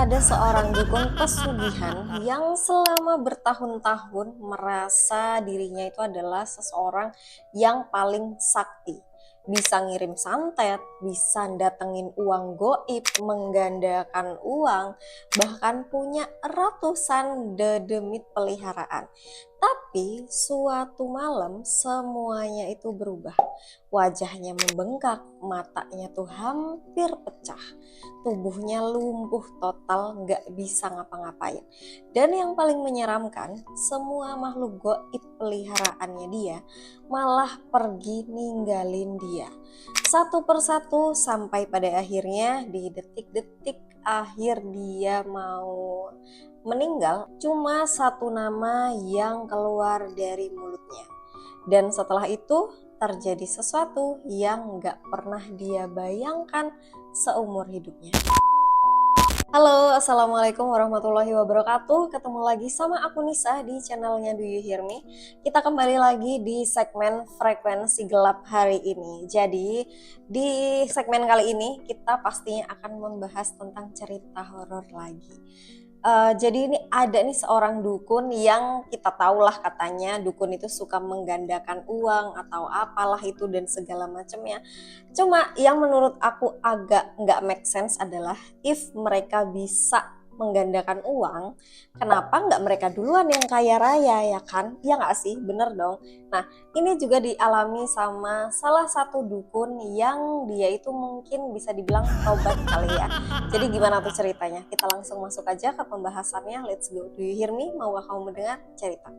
Ada seorang dukun pesugihan yang selama bertahun-tahun merasa dirinya itu adalah seseorang yang paling sakti. Bisa ngirim santet, bisa datengin uang goib, menggandakan uang, bahkan punya ratusan dedemit peliharaan. Tapi suatu malam semuanya itu berubah. Wajahnya membengkak, matanya tuh hampir pecah. Tubuhnya lumpuh total, nggak bisa ngapa-ngapain. Dan yang paling menyeramkan, semua makhluk goib peliharaannya dia malah pergi ninggalin dia. Satu persatu sampai pada akhirnya di detik-detik akhir dia mau meninggal, cuma satu nama yang keluar dari mulutnya. Dan setelah itu terjadi sesuatu yang gak pernah dia bayangkan seumur hidupnya. Halo, assalamualaikum warahmatullahi wabarakatuh. Ketemu lagi sama aku Nisa di channelnya Do You Hear Me. Kita kembali lagi di segmen frekuensi gelap hari ini. Jadi di segmen kali ini kita pastinya akan membahas tentang cerita horor lagi. Jadi ini ada nih seorang dukun yang kita tahulah katanya dukun itu suka menggandakan uang atau apalah itu dan segala macamnya. Cuma yang menurut aku agak nggak make sense adalah if mereka bisa menggandakan uang, kenapa nggak mereka duluan yang kaya raya ya kan? Ya nggak sih, bener dong. Nah ini juga dialami sama salah satu dukun yang dia itu mungkin bisa dibilang tobat kali ya. Jadi gimana tuh ceritanya? Kita langsung masuk aja ke pembahasannya. Let's go. Do you hear me? Mau kamu mendengar cerita?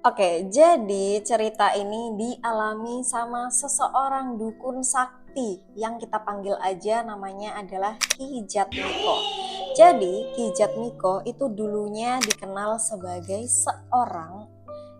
Oke, jadi cerita ini dialami sama seseorang dukun sakti yang kita panggil aja namanya adalah Ki Jatmiko. Jadi Ki Jatmiko itu dulunya dikenal sebagai seorang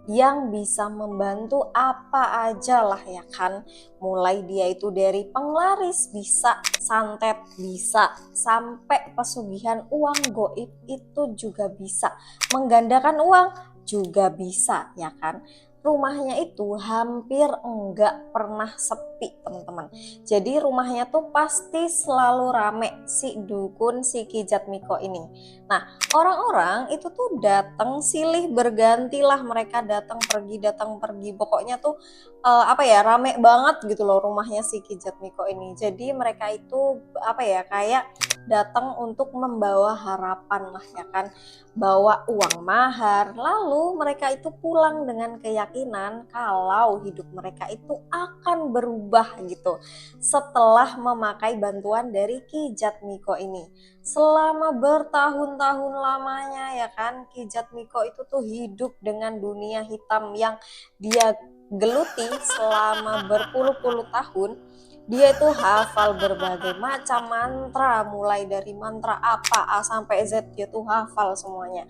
yang bisa membantu apa aja lah ya kan. Mulai dia itu dari penglaris bisa, santet bisa, sampai pesugihan uang goib itu juga bisa. Menggandakan uang juga bisa ya kan. Rumahnya itu hampir enggak pernah sepi teman-teman. Jadi rumahnya tuh pasti selalu rame si dukun si Ki Jatmiko ini. Nah orang-orang itu tuh datang silih bergantilah, mereka datang pergi pokoknya tuh apa ya, rame banget gitu loh rumahnya si Ki Jatmiko ini. Jadi mereka itu apa ya, kayak datang untuk membawa harapan lah ya kan, bawa uang mahar, lalu mereka itu pulang dengan keyakinan kalau hidup mereka itu akan berubah gitu setelah memakai bantuan dari Ki Jatmiko ini. Selama bertahun-tahun lamanya ya kan, Ki Jatmiko itu tuh hidup dengan dunia hitam yang dia geluti selama berpuluh-puluh tahun. Dia itu hafal berbagai macam mantra, mulai dari mantra apa A sampai Z dia tuh hafal semuanya.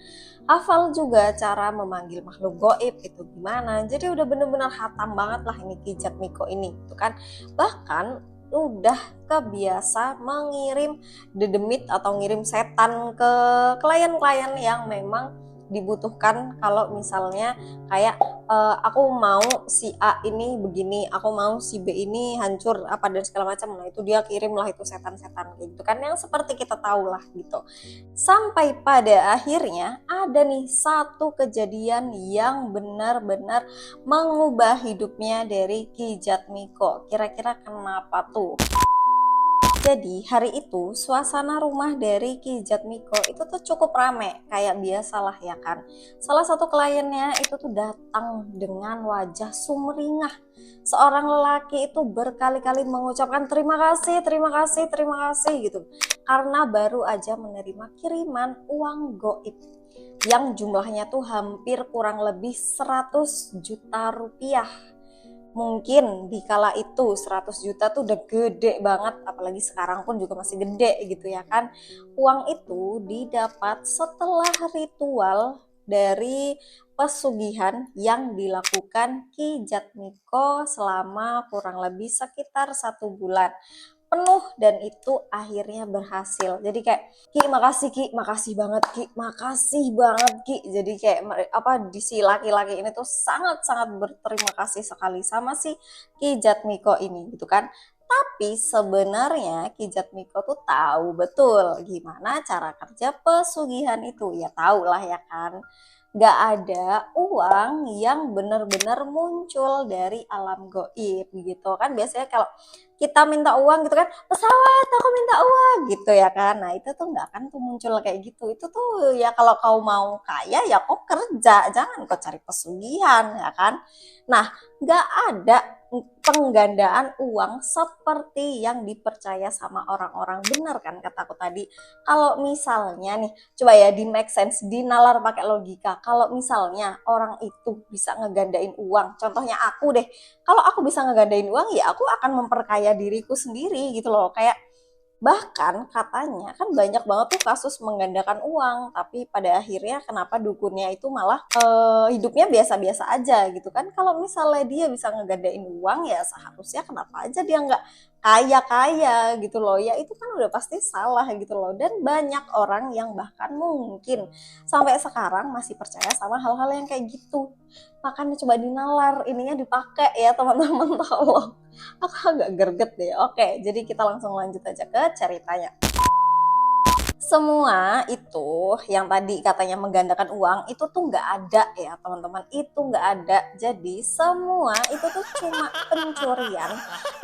Hafal juga cara memanggil makhluk goib itu gimana. Jadi udah bener-bener hatam banget lah ini Ki Jatmiko ini gitu kan. Bahkan udah kebiasa mengirim dedemit atau ngirim setan ke klien-klien yang memang dibutuhkan. Kalau misalnya kayak aku mau si A ini begini, aku mau si B ini hancur apa dan segala macam. Nah itu dia kirim lah itu setan-setan gitu kan, yang seperti kita tahu lah gitu. Sampai pada akhirnya ada nih satu kejadian yang benar-benar mengubah hidupnya dari Ki Jatmiko. Kira-kira kenapa tuh? Jadi hari itu suasana rumah dari Ki Jatmiko itu tuh cukup rame kayak biasalah ya kan. Salah satu kliennya itu tuh datang dengan wajah sumringah. Seorang lelaki itu berkali-kali mengucapkan terima kasih, terima kasih, terima kasih gitu. Karena baru aja menerima kiriman uang goib yang jumlahnya tuh hampir kurang lebih 100 juta rupiah. Mungkin di kala itu 100 juta tuh udah gede banget, apalagi sekarang pun juga masih gede gitu ya kan. Uang itu didapat setelah ritual dari pesugihan yang dilakukan Ki Jatmiko selama kurang lebih sekitar 1 bulan. penuh dan itu akhirnya berhasil. Jadi kayak, Ki, makasih banget Ki, makasih banget Ki. Jadi kayak di si laki-laki ini tuh sangat-sangat berterima kasih sekali sama si Ki Jatmiko ini gitu kan. Tapi sebenarnya Ki Jatmiko tuh tahu betul gimana cara kerja pesugihan itu. Ya tahu lah ya kan. Gak ada uang yang benar-benar muncul dari alam goib gitu kan. Biasanya kalau kita minta uang gitu kan, pesawat aku minta uang gitu ya kan. Nah itu tuh nggak akan tuh muncul kayak gitu. Itu tuh ya kalau kau mau kaya ya kau kerja, jangan kau cari pesugihan ya kan. Nah nggak ada penggandaan uang seperti yang dipercaya sama orang-orang. Benar kan kataku tadi. Kalau misalnya nih, coba ya di make sense, dinalar pakai logika. Kalau misalnya orang itu bisa ngegandain uang, contohnya aku deh, kalau aku bisa ngegandain uang ya aku akan memperkaya diriku sendiri gitu loh. Kayak bahkan katanya kan banyak banget tuh kasus menggandakan uang, tapi pada akhirnya kenapa dukunnya itu malah hidupnya biasa-biasa aja gitu kan. Kalau misalnya dia bisa ngegandain uang ya seharusnya kenapa aja dia nggak kaya-kaya gitu loh. Ya itu kan udah pasti salah gitu loh. Dan banyak orang yang bahkan mungkin sampai sekarang masih percaya sama hal-hal yang kayak gitu. Makanya coba dinalar, ininya dipakai ya teman-teman, tolong. Aku agak greget deh. Oke, jadi kita langsung lanjut aja ke ceritanya. Semua itu yang tadi katanya menggandakan uang itu tuh nggak ada ya teman-teman, itu nggak ada. Jadi semua itu tuh cuma pencurian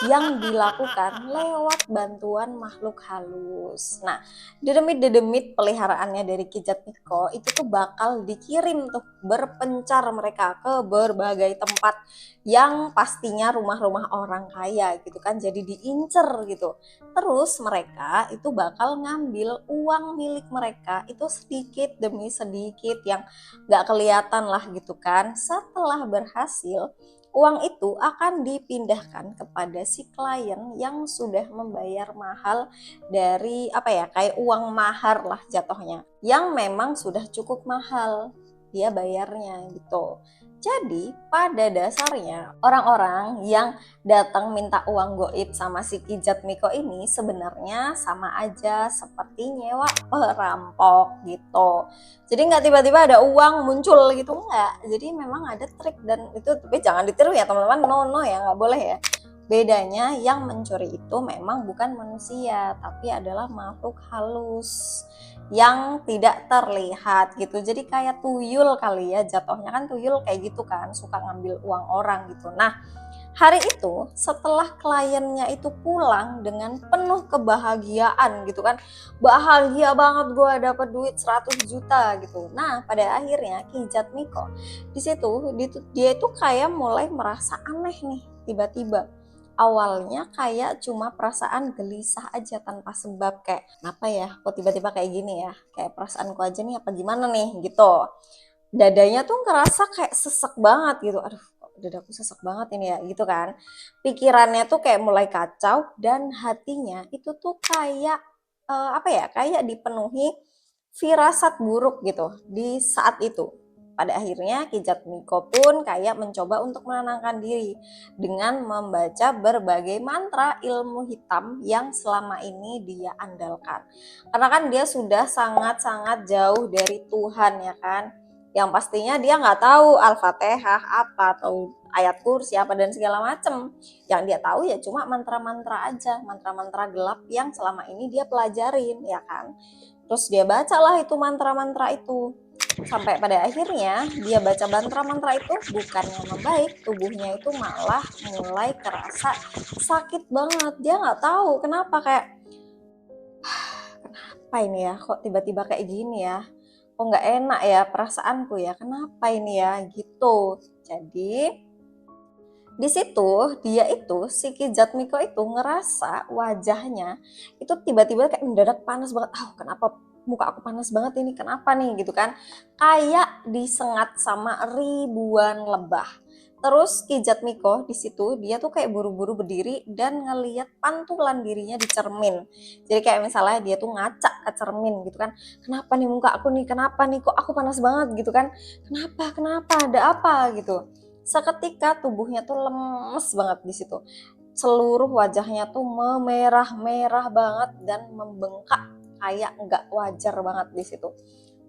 yang dilakukan lewat bantuan makhluk halus. Nah, dedemit-dedemit peliharaannya dari Ki Jatmiko itu tuh bakal dikirim tuh berpencar mereka ke berbagai tempat yang pastinya rumah-rumah orang kaya gitu kan, jadi diincer gitu. Terus mereka itu bakal ngambil uang milik mereka itu sedikit demi sedikit yang gak kelihatan lah gitu kan. Setelah berhasil, uang itu akan dipindahkan kepada si klien yang sudah membayar mahal dari kayak uang mahar lah jatuhnya, yang memang sudah cukup mahal dia bayarnya gitu. Jadi pada dasarnya orang-orang yang datang minta uang goib sama si Ki Jatmiko ini sebenarnya sama aja seperti nyewa perampok gitu. Jadi nggak tiba-tiba ada uang muncul gitu, nggak. Jadi memang ada trik dan itu, tapi jangan ditiru ya teman-teman, no ya, nggak boleh ya. Bedanya yang mencuri itu memang bukan manusia, tapi adalah makhluk halus yang tidak terlihat gitu. Jadi kayak tuyul kali ya jatuhnya, kan tuyul kayak gitu kan, suka ngambil uang orang gitu. Nah, hari itu setelah kliennya itu pulang dengan penuh kebahagiaan gitu kan, bahagia banget gue dapet duit 100 juta gitu. Nah pada akhirnya Ki Jatmiko di situ dia itu kayak mulai merasa aneh nih tiba-tiba. Awalnya kayak cuma perasaan gelisah aja tanpa sebab, kayak kenapa ya kok tiba-tiba kayak gini ya, kayak perasaanku aja nih apa gimana nih gitu. Dadanya tuh ngerasa kayak sesek banget gitu, aduh kok dadaku sesek banget ini ya gitu kan. Pikirannya tuh kayak mulai kacau dan hatinya itu tuh kayak kayak dipenuhi firasat buruk gitu di saat itu. Pada akhirnya Ki Jatmiko pun kayak mencoba untuk menenangkan diri dengan membaca berbagai mantra ilmu hitam yang selama ini dia andalkan. Karena kan dia sudah sangat-sangat jauh dari Tuhan ya kan. Yang pastinya dia nggak tahu Al-Fatihah apa atau ayat kursi apa dan segala macem. Yang dia tahu ya cuma mantra-mantra aja, mantra-mantra gelap yang selama ini dia pelajarin ya kan. Terus dia bacalah itu mantra-mantra itu. Sampai pada akhirnya dia baca mantra-mantra itu bukannya membaik, tubuhnya itu malah mulai kerasa sakit banget. Dia nggak tahu kenapa, kayak kenapa ini ya, kok tiba-tiba kayak gini ya, kok nggak enak ya perasaanku ya, kenapa ini ya gitu. Jadi di situ dia itu si Ki Jatmiko itu ngerasa wajahnya itu tiba-tiba kayak mendadak panas banget. Kenapa muka aku panas banget ini, kenapa nih gitu kan, kayak disengat sama ribuan lebah. Terus Ki Jatmiko di situ dia tuh kayak buru-buru berdiri dan ngeliat pantulan dirinya di cermin. Jadi kayak misalnya dia tuh ngaca ke cermin gitu kan, kenapa nih muka aku nih, kenapa nih kok aku panas banget gitu kan, kenapa ada apa gitu. Seketika tubuhnya tuh lemes banget di situ. seluruh wajahnya tuh memerah-merah banget dan membengkak kayak nggak wajar banget di situ.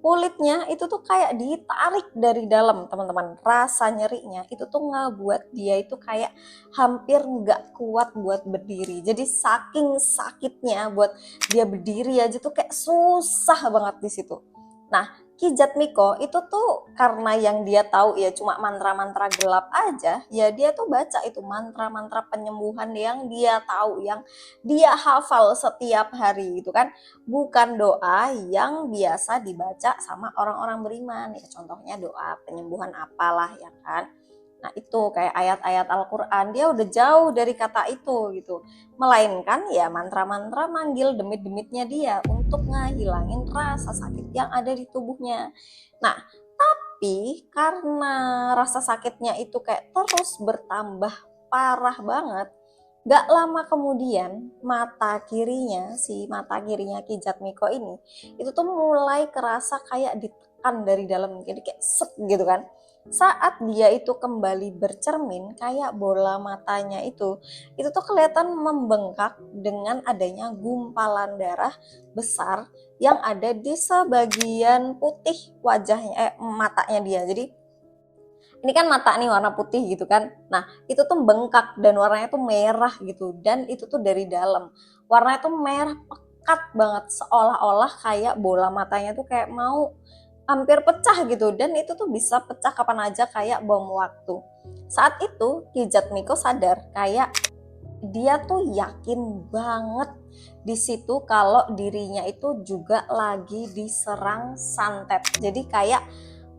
Kulitnya itu tuh kayak ditarik dari dalam, teman-teman. Rasa nyerinya itu tuh ngebuat dia itu kayak hampir nggak kuat buat berdiri. Jadi saking sakitnya buat dia berdiri aja tuh kayak susah banget di situ. Nah, Ki Jatmiko itu tuh karena yang dia tahu ya cuma mantra-mantra gelap aja, ya dia tuh baca itu mantra-mantra penyembuhan yang dia tahu, yang dia hafal setiap hari gitu kan. Bukan doa yang biasa dibaca sama orang-orang beriman. Ya contohnya doa penyembuhan apalah ya kan. Nah itu kayak ayat-ayat Al-Quran, dia udah jauh dari kata itu gitu. Melainkan ya mantra-mantra manggil demit-demitnya dia untuk ngehilangin rasa sakit yang ada di tubuhnya. Nah tapi karena rasa sakitnya itu kayak terus bertambah parah banget, gak lama kemudian mata kirinya Ki Jatmiko ini itu tuh mulai kerasa kayak ditekan dari dalam, jadi kayak set gitu kan. Saat dia itu kembali bercermin, kayak bola matanya itu tuh kelihatan membengkak dengan adanya gumpalan darah besar yang ada di sebagian putih wajahnya, matanya dia. Jadi ini kan mata nih warna putih gitu kan. Nah itu tuh bengkak dan warnanya tuh merah gitu, dan itu tuh dari dalam warnanya tuh merah pekat banget, seolah-olah kayak bola matanya tuh kayak mau hampir pecah gitu, dan itu tuh bisa pecah kapan aja kayak bom waktu. Saat itu Ki Jatmiko sadar kayak dia tuh yakin banget di situ kalau dirinya itu juga lagi diserang santet. Jadi kayak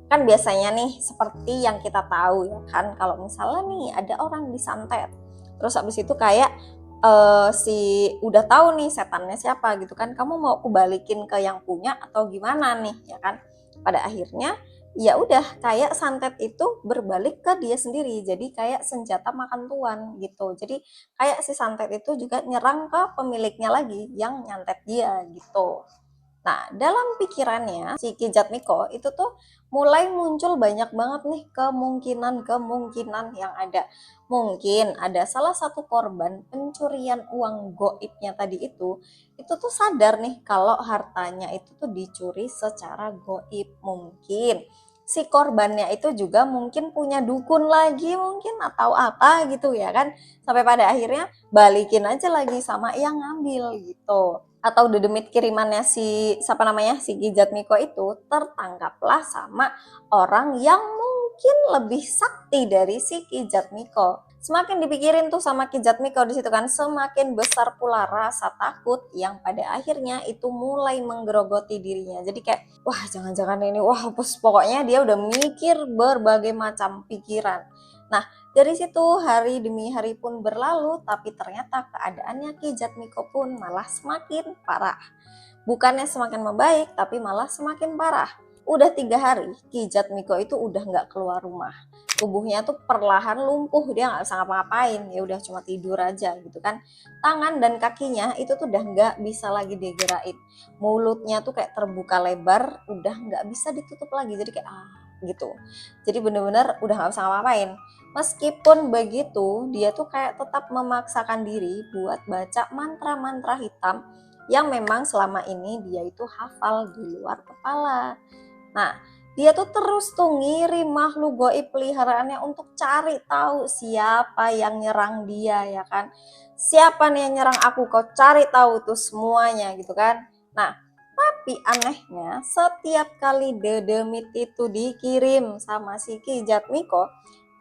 kan biasanya nih seperti yang kita tahu ya kan, kalau misalnya nih ada orang disantet terus habis itu kayak si udah tahu nih setannya siapa gitu kan, kamu mau kubalikin ke yang punya atau gimana nih ya kan. Pada akhirnya ya udah kayak santet itu berbalik ke dia sendiri, jadi kayak senjata makan tuan gitu. Jadi kayak si santet itu juga nyerang ke pemiliknya lagi yang nyantet dia gitu. Nah, dalam pikirannya si Ki Jatmiko itu tuh mulai muncul banyak banget nih kemungkinan-kemungkinan yang ada. Mungkin ada salah satu korban pencurian uang goibnya tadi itu tuh sadar nih kalau hartanya itu tuh dicuri secara goib. Mungkin si korbannya itu juga mungkin punya dukun lagi mungkin atau apa gitu ya kan. Sampai pada akhirnya balikin aja lagi sama yang ngambil gitu. Atau dedemit kirimannya si Ki Jatmiko itu tertangkaplah sama orang yang mungkin lebih sakti dari si Ki Jatmiko. Semakin dipikirin tuh sama Ki Jatmiko di situ kan, semakin besar pula rasa takut yang pada akhirnya itu mulai menggerogoti dirinya. Jadi kayak wah jangan-jangan ini, wah pokoknya dia udah mikir berbagai macam pikiran. Nah dari situ hari demi hari pun berlalu, tapi ternyata keadaannya Ki Jatmiko pun malah semakin parah. Bukannya semakin membaik, tapi malah semakin parah. Udah 3 hari, Ki Jatmiko itu udah nggak keluar rumah. Tubuhnya tuh perlahan lumpuh, dia nggak bisa ngapa-ngapain, ya udah cuma tidur aja gitu kan. Tangan dan kakinya itu tuh udah nggak bisa lagi digerakin. Mulutnya tuh kayak terbuka lebar, udah nggak bisa ditutup lagi, jadi kayak gitu. Jadi bener-bener udah nggak bisa ngapa-ngapain. Meskipun begitu, dia tuh kayak tetap memaksakan diri buat baca mantra-mantra hitam yang memang selama ini dia itu hafal di luar kepala. Nah, dia tuh terus tuh ngirim makhluk goib peliharaannya untuk cari tahu siapa yang nyerang dia ya kan. Siapa nih yang nyerang aku, kau cari tahu tuh semuanya gitu kan. Nah, tapi anehnya setiap kali dedemit itu dikirim sama si Ki Jatmiko,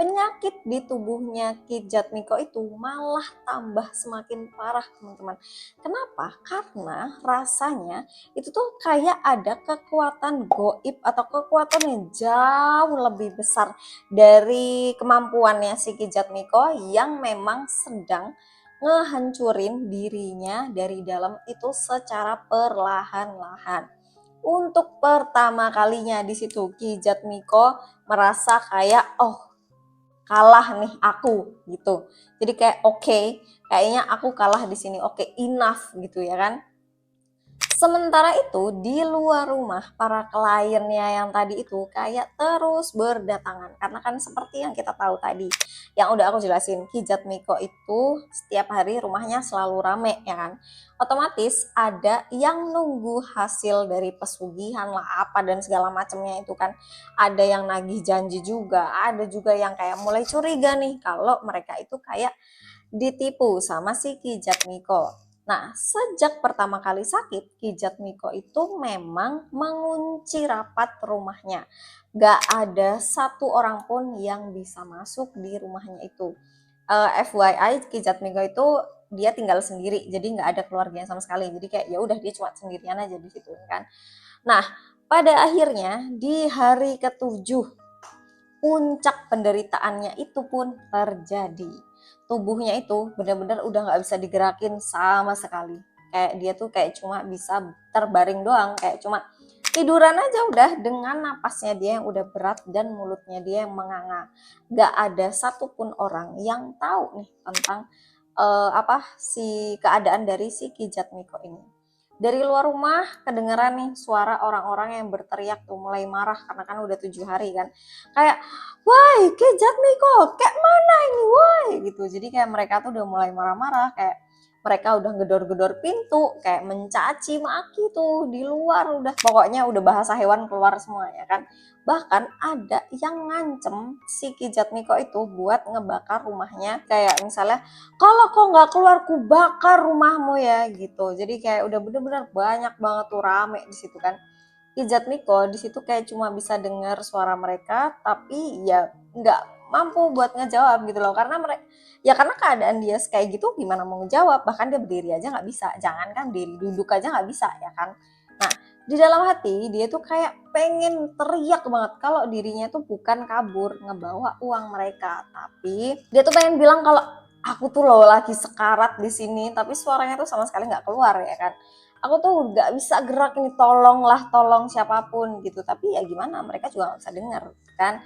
penyakit di tubuhnya Ki Jatmiko itu malah tambah semakin parah teman-teman. Kenapa? Karena rasanya itu tuh kayak ada kekuatan goib atau kekuatan yang jauh lebih besar dari kemampuannya si Ki Jatmiko yang memang sedang ngehancurin dirinya dari dalam itu secara perlahan-lahan. Untuk pertama kalinya di situ Ki Jatmiko merasa kayak kalah nih aku gitu. Jadi kayak oke, kayaknya aku kalah di sini. Oke, enough gitu ya kan. Sementara itu di luar rumah para kliennya yang tadi itu kayak terus berdatangan karena kan seperti yang kita tahu tadi yang udah aku jelasin, Kijat Miko itu setiap hari rumahnya selalu rame ya kan. Otomatis ada yang nunggu hasil dari pesugihan lah apa dan segala macamnya itu kan. Ada yang nagih janji juga, ada juga yang kayak mulai curiga nih kalau mereka itu kayak ditipu sama si Kijat Miko. Nah, sejak pertama kali sakit, Kijat Miko itu memang mengunci rapat rumahnya. Gak ada satu orang pun yang bisa masuk di rumahnya itu. FYI, Kijat Miko itu dia tinggal sendiri, jadi nggak ada keluarganya sama sekali. Jadi kayak ya udah dia cuma sendirian aja di situ kan. Nah, pada akhirnya di hari ketujuh puncak penderitaannya itu pun terjadi. Tubuhnya itu benar-benar udah nggak bisa digerakin sama sekali. Kayak dia tuh kayak cuma bisa terbaring doang, kayak cuma tiduran aja udah dengan napasnya dia yang udah berat dan mulutnya dia yang menganga. Gak ada satupun orang yang tahu nih tentang si keadaan dari si Kijat Miko ini. Dari luar rumah kedengeran nih suara orang-orang yang berteriak tuh mulai marah karena kan udah 7 hari kan. Kayak, woi Kijat Miko, kayak mana ini woi gitu. Jadi kayak mereka tuh udah mulai marah-marah kayak mereka udah gedor-gedor pintu kayak mencaci maki tuh di luar udah pokoknya udah bahasa hewan keluar semua ya kan. Bahkan ada yang ngancem si Kijat Miko itu buat ngebakar rumahnya kayak misalnya kalau kok nggak keluar ku bakar rumahmu ya gitu. Jadi kayak udah bener-bener banyak banget tuh rame di situ kan. Kijat Miko di situ kayak cuma bisa dengar suara mereka tapi ya nggak mampu buat ngejawab gitu loh karena mereka ya karena keadaan dia kayak gitu gimana mau ngejawab, bahkan dia berdiri aja nggak bisa, jangan kan berdiri, duduk aja nggak bisa ya kan. Nah di dalam hati dia tuh kayak pengen teriak banget kalau dirinya tuh bukan kabur ngebawa uang mereka, tapi dia tuh pengen bilang kalau aku tuh loh lagi sekarat di sini, tapi suaranya tuh sama sekali nggak keluar ya kan. Aku tuh nggak bisa gerak ini, tolonglah, tolong siapapun gitu. Tapi ya gimana, mereka juga nggak bisa dengar kan.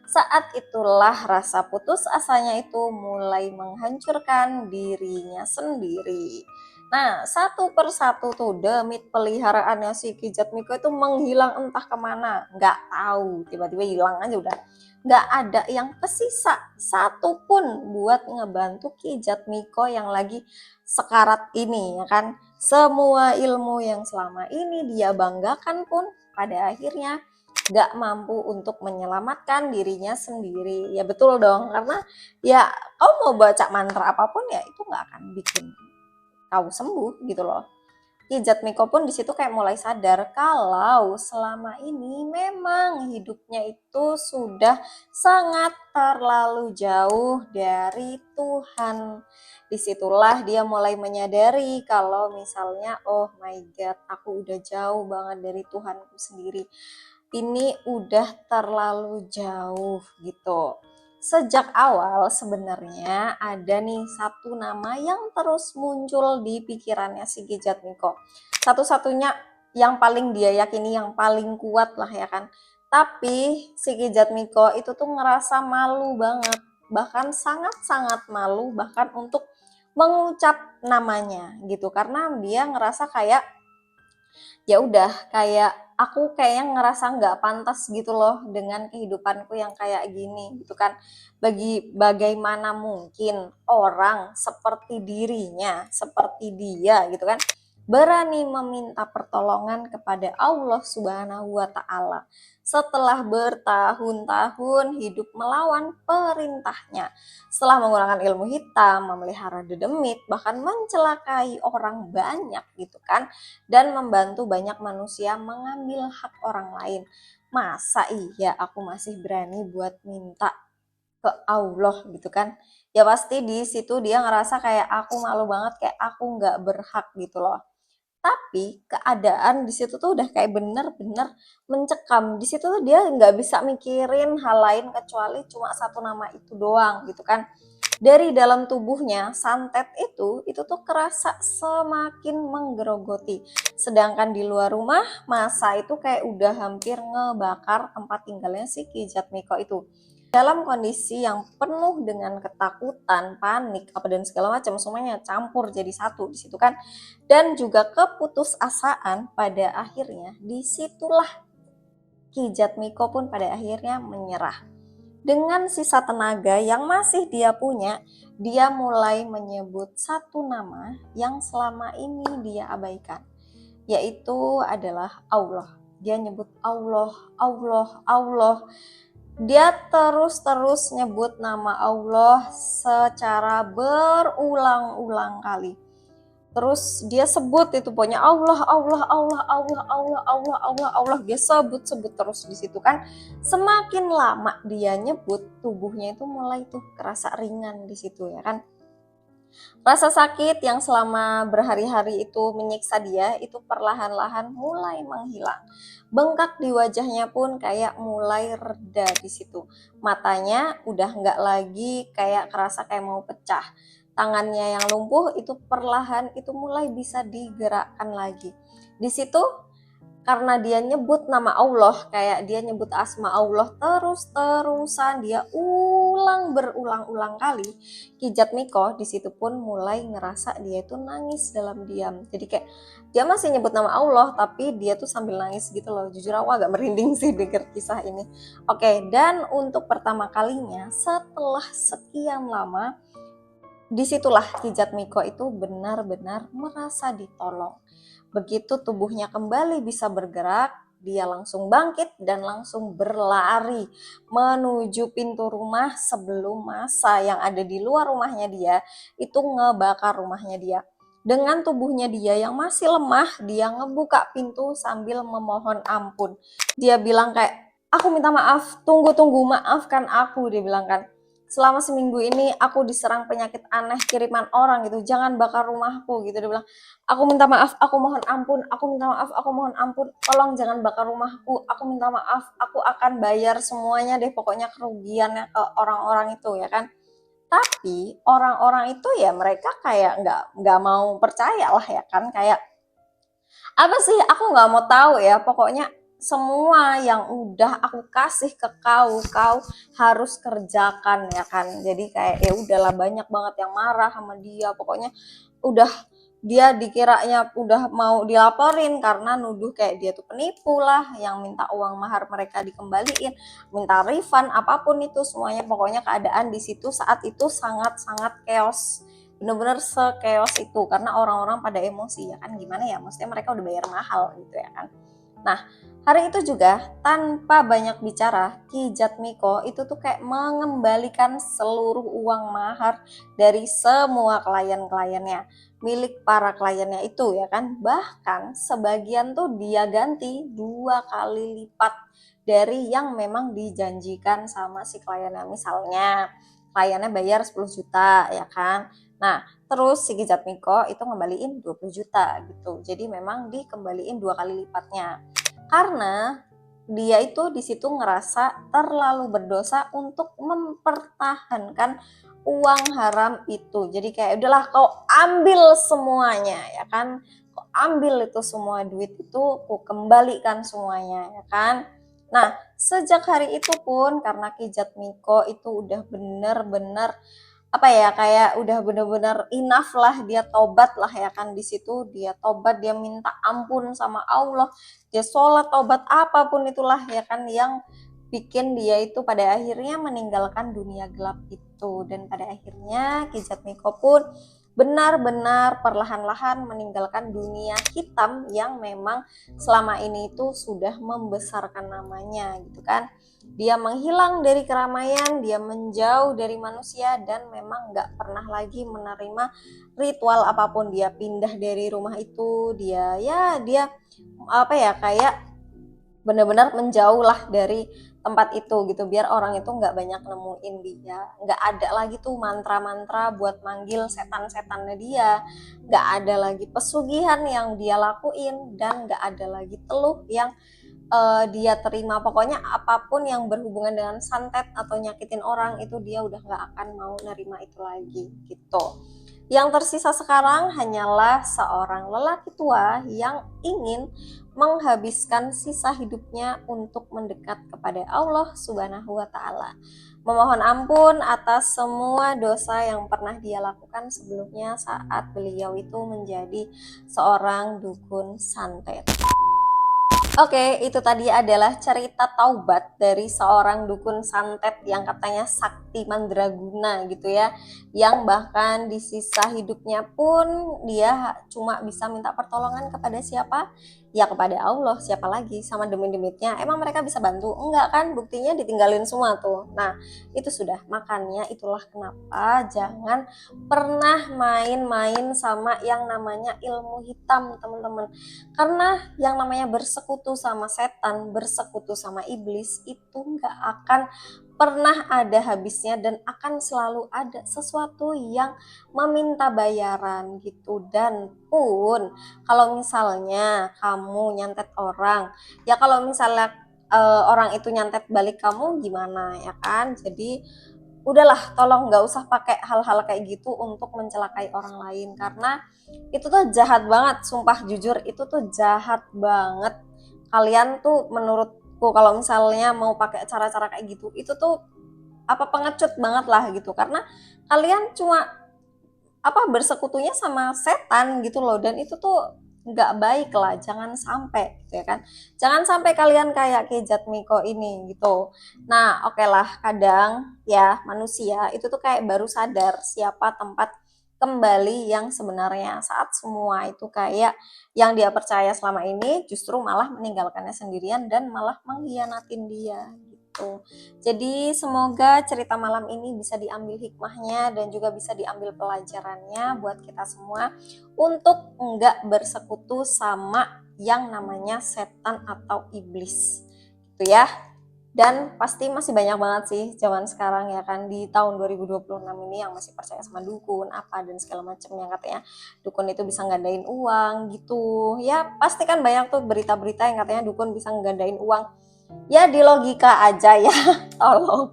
Saat itulah rasa putus asanya itu mulai menghancurkan dirinya sendiri. Nah, satu persatu tuh demit peliharaannya si Kijat Miko itu menghilang entah kemana. Nggak tahu, tiba-tiba hilang aja udah. Nggak ada yang tersisa satupun buat ngebantu Kijat Miko yang lagi sekarat ini ya kan. Semua ilmu yang selama ini dia banggakan pun pada akhirnya gak mampu untuk menyelamatkan dirinya sendiri. Ya betul dong, karena ya kau mau baca mantra apapun ya itu gak akan bikin kau sembuh gitu loh. Kijat Miko pun di situ kayak mulai sadar kalau selama ini memang hidupnya itu sudah sangat terlalu jauh dari Tuhan. Disitulah dia mulai menyadari kalau misalnya oh my god aku udah jauh banget dari Tuhanku sendiri. Ini udah terlalu jauh gitu. Sejak awal sebenarnya ada nih satu nama yang terus muncul di pikirannya si Kijat Miko. Satu-satunya yang paling dia yakini, yang paling kuat lah ya kan. Tapi si Kijat Miko itu tuh ngerasa malu banget. Bahkan sangat-sangat malu bahkan untuk mengucap namanya gitu. Karena dia ngerasa kayak ya udah kayak aku kayaknya ngerasa nggak pantas gitu loh dengan kehidupanku yang kayak gini gitu kan. Bagaimana mungkin orang seperti dirinya, seperti dia gitu kan, berani meminta pertolongan kepada Allah Subhanahu wa Ta'ala setelah bertahun-tahun hidup melawan perintahnya, setelah menggunakan ilmu hitam, memelihara dedemit, bahkan mencelakai orang banyak gitu kan, dan membantu banyak manusia mengambil hak orang lain. Masa iya aku masih berani buat minta ke Allah gitu kan? Ya pasti di situ dia ngerasa kayak aku malu banget, kayak aku nggak berhak gitu loh. Tapi keadaan di situ tuh udah kayak bener-bener mencekam. Di situ tuh dia nggak bisa mikirin hal lain kecuali cuma satu nama itu doang gitu kan. Dari dalam tubuhnya santet itu tuh kerasa semakin menggerogoti. Sedangkan di luar rumah masa itu kayak udah hampir ngebakar tempat tinggalnya si Kijat Miko itu. dalam kondisi yang penuh dengan ketakutan, panik, apa dan segala macam, semuanya campur jadi satu di situ kan. Dan juga keputusasaan, pada akhirnya disitulah Ki Jatmiko pun pada akhirnya menyerah. Dengan sisa tenaga yang masih dia punya, dia mulai menyebut satu nama yang selama ini dia abaikan, yaitu adalah Allah. Dia nyebut Allah, Allah, Allah. Dia terus-terus nyebut nama Allah secara berulang-ulang kali. Terus dia sebut itu pokoknya Allah, Allah, Allah, Allah, Allah, Allah, Allah, Allah. Dia sebut terus di situ kan. Semakin lama dia nyebut, tubuhnya itu mulai tuh kerasa ringan di situ ya kan. Rasa sakit yang selama berhari-hari itu menyiksa dia itu perlahan-lahan mulai menghilang. Bengkak di wajahnya pun kayak mulai reda di situ. Matanya udah nggak lagi kayak kerasa kayak mau pecah. Tangannya yang lumpuh itu perlahan itu mulai bisa digerakkan lagi. Di situ karena dia nyebut nama Allah, kayak dia nyebut asma Allah terus-terusan, dia ulang berulang-ulang kali, Ki Jatmiko di situ pun mulai ngerasa dia itu nangis dalam diam. Jadi kayak dia masih nyebut nama Allah tapi dia tuh sambil nangis gitu loh. Jujur aku agak merinding sih denger kisah ini. Oke, dan untuk pertama kalinya setelah sekian lama, disitulah Ki Jatmiko itu benar-benar merasa ditolong. Begitu tubuhnya kembali bisa bergerak, dia langsung bangkit dan langsung berlari menuju pintu rumah sebelum masa yang ada di luar rumahnya dia itu ngebakar rumahnya dia. Dengan tubuhnya dia yang masih lemah, dia ngebuka pintu sambil memohon ampun. Dia bilang kayak, aku minta maaf, tunggu, maafkan aku, dia bilang kan. Selama seminggu ini aku diserang penyakit aneh kiriman orang gitu, jangan bakar rumahku gitu. Dia bilang, aku minta maaf, aku mohon ampun, aku minta maaf, aku mohon ampun, tolong jangan bakar rumahku, aku minta maaf, aku akan bayar semuanya deh pokoknya kerugiannya ke orang-orang itu ya kan. Tapi orang-orang itu ya mereka kayak nggak mau percaya lah ya kan, kayak apa sih, aku nggak mau tahu ya, pokoknya semua yang udah aku kasih ke kau harus kerjakan ya kan. Jadi kayak ya udahlah, banyak banget yang marah sama dia, pokoknya udah dia dikiranya udah mau dilaporin karena nuduh kayak dia tuh penipu lah, yang minta uang mahar mereka dikembaliin, minta refund, apapun itu semuanya. Pokoknya keadaan di situ saat itu sangat-sangat chaos, bener-bener se-chaos itu karena orang-orang pada emosi ya kan. Gimana ya, maksudnya mereka udah bayar mahal gitu ya kan. Nah, hari itu juga tanpa banyak bicara, Ki Jatmiko itu tuh kayak mengembalikan seluruh uang mahar dari semua klien-kliennya, milik para kliennya itu ya kan. Bahkan sebagian tuh dia ganti 2 kali lipat dari yang memang dijanjikan sama si kliennya. Misalnya kliennya bayar 10 juta ya kan. Nah, terus si Ki Jatmiko itu ngembaliin 20 juta gitu. Jadi memang dikembaliin 2 kali lipatnya. Karena dia itu di situ ngerasa terlalu berdosa untuk mempertahankan uang haram itu. Jadi kayak udahlah, kau ambil semuanya ya kan. Kau ambil itu semua duit itu, kau kembalikan semuanya ya kan. Nah, sejak hari itu pun karena Ki Jatmiko itu udah bener-bener apa ya, kayak udah bener-bener enough lah, dia tobat lah ya kan. Di situ dia tobat, dia minta ampun sama Allah, dia sholat, tobat, apapun itulah ya kan, yang bikin dia itu pada akhirnya meninggalkan dunia gelap itu. Dan pada akhirnya Ki Jatmiko pun benar-benar perlahan-lahan meninggalkan dunia hitam yang memang selama ini itu sudah membesarkan namanya gitu kan. Dia menghilang dari keramaian, dia menjauh dari manusia, dan memang nggak pernah lagi menerima ritual apapun. Dia pindah dari rumah itu, dia apa ya, kayak benar-benar menjauh lah dari tempat itu gitu, biar orang itu nggak banyak nemuin dia. Nggak ada lagi tuh mantra-mantra buat manggil setan-setannya dia, nggak ada lagi pesugihan yang dia lakuin, dan nggak ada lagi teluh yang dia terima. Pokoknya apapun yang berhubungan dengan santet atau nyakitin orang itu dia udah nggak akan mau nerima itu lagi gitu. Yang tersisa sekarang hanyalah seorang lelaki tua yang ingin menghabiskan sisa hidupnya untuk mendekat kepada Allah Subhanahu wa Ta'ala. memohon ampun atas semua dosa yang pernah dia lakukan sebelumnya saat beliau itu menjadi seorang dukun santet. Oke, itu tadi adalah cerita taubat dari seorang dukun santet yang katanya sakti mandraguna gitu ya. Yang bahkan di sisa hidupnya pun dia cuma bisa minta pertolongan kepada siapa? Ya kepada Allah, siapa lagi sama demit-demitnya. Emang mereka bisa bantu? Enggak kan, buktinya ditinggalin semua tuh. Nah, itu sudah. Makanya itulah kenapa jangan pernah main-main sama yang namanya ilmu hitam, teman-teman. Karena yang namanya bersekutu sama setan, bersekutu sama iblis itu nggak akan pernah ada habisnya dan akan selalu ada sesuatu yang meminta bayaran gitu. Dan pun kalau misalnya kamu nyantet orang, ya kalau misalnya orang itu nyantet balik kamu gimana ya kan? Jadi udahlah, tolong nggak usah pakai hal-hal kayak gitu untuk mencelakai orang lain, karena itu tuh jahat banget, sumpah jujur itu tuh jahat banget. Kalian tuh menurutku kalau misalnya mau pakai cara-cara kayak gitu itu tuh apa pengecut banget lah gitu, karena kalian cuma bersekutunya sama setan gitu loh, dan itu tuh nggak baik lah, jangan sampai gitu ya kan, jangan sampai kalian kayak Kejat Miko ini gitu. Nah oke lah, kadang ya manusia itu tuh kayak baru sadar siapa tempat kembali yang sebenarnya, saat semua itu kayak yang dia percaya selama ini justru malah meninggalkannya sendirian dan malah mengkhianatin dia gitu. Jadi semoga cerita malam ini bisa diambil hikmahnya dan juga bisa diambil pelajarannya buat kita semua untuk enggak bersekutu sama yang namanya setan atau iblis gitu ya. Dan pasti masih banyak banget sih zaman sekarang ya kan, di tahun 2026 ini yang masih percaya sama dukun apa dan segala macam, yang katanya dukun itu bisa nggandain uang gitu. Ya pasti kan banyak tuh berita-berita yang katanya dukun bisa nggandain uang. Ya di logika aja ya, tolong.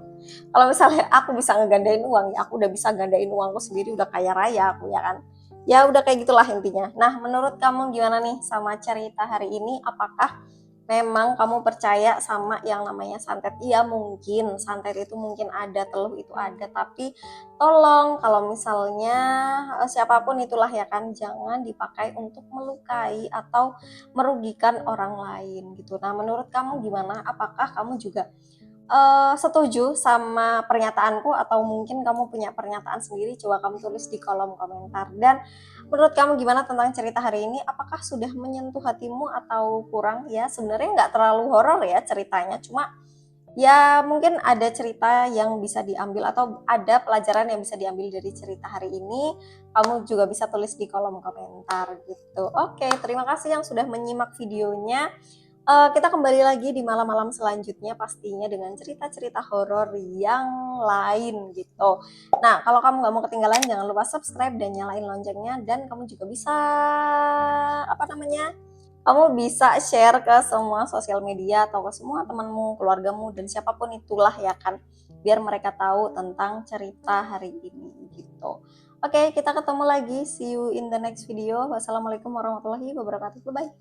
Kalau misalnya aku bisa ngegandain uang, ya aku udah bisa gandain uangku sendiri, udah kaya raya aku ya kan. Ya udah kayak gitulah intinya. Nah menurut kamu gimana nih sama cerita hari ini? Apakah memang kamu percaya sama yang namanya santet? Iya mungkin santet itu mungkin ada, teluh itu ada, tapi tolong kalau misalnya siapapun itulah ya kan, jangan dipakai untuk melukai atau merugikan orang lain gitu. Nah menurut kamu gimana? Apakah kamu juga setuju sama pernyataanku atau mungkin kamu punya pernyataan sendiri? Coba kamu tulis di kolom komentar. Dan menurut kamu gimana tentang cerita hari ini? Apakah sudah menyentuh hatimu atau kurang? Ya sebenarnya nggak terlalu horor ya ceritanya, cuma ya mungkin ada cerita yang bisa diambil atau ada pelajaran yang bisa diambil dari cerita hari ini. Kamu juga bisa tulis di kolom komentar gitu. Oke, terima kasih yang sudah menyimak videonya. Kita kembali lagi di malam-malam selanjutnya pastinya dengan cerita-cerita horor yang lain gitu. Nah, kalau kamu nggak mau ketinggalan, jangan lupa subscribe dan nyalain loncengnya, dan kamu juga bisa kamu bisa share ke semua sosial media atau ke semua temanmu, keluargamu, dan siapapun itulah ya kan, biar mereka tahu tentang cerita hari ini gitu. Oke, kita ketemu lagi. See you in the next video. Wassalamualaikum warahmatullahi wabarakatuh. Bye.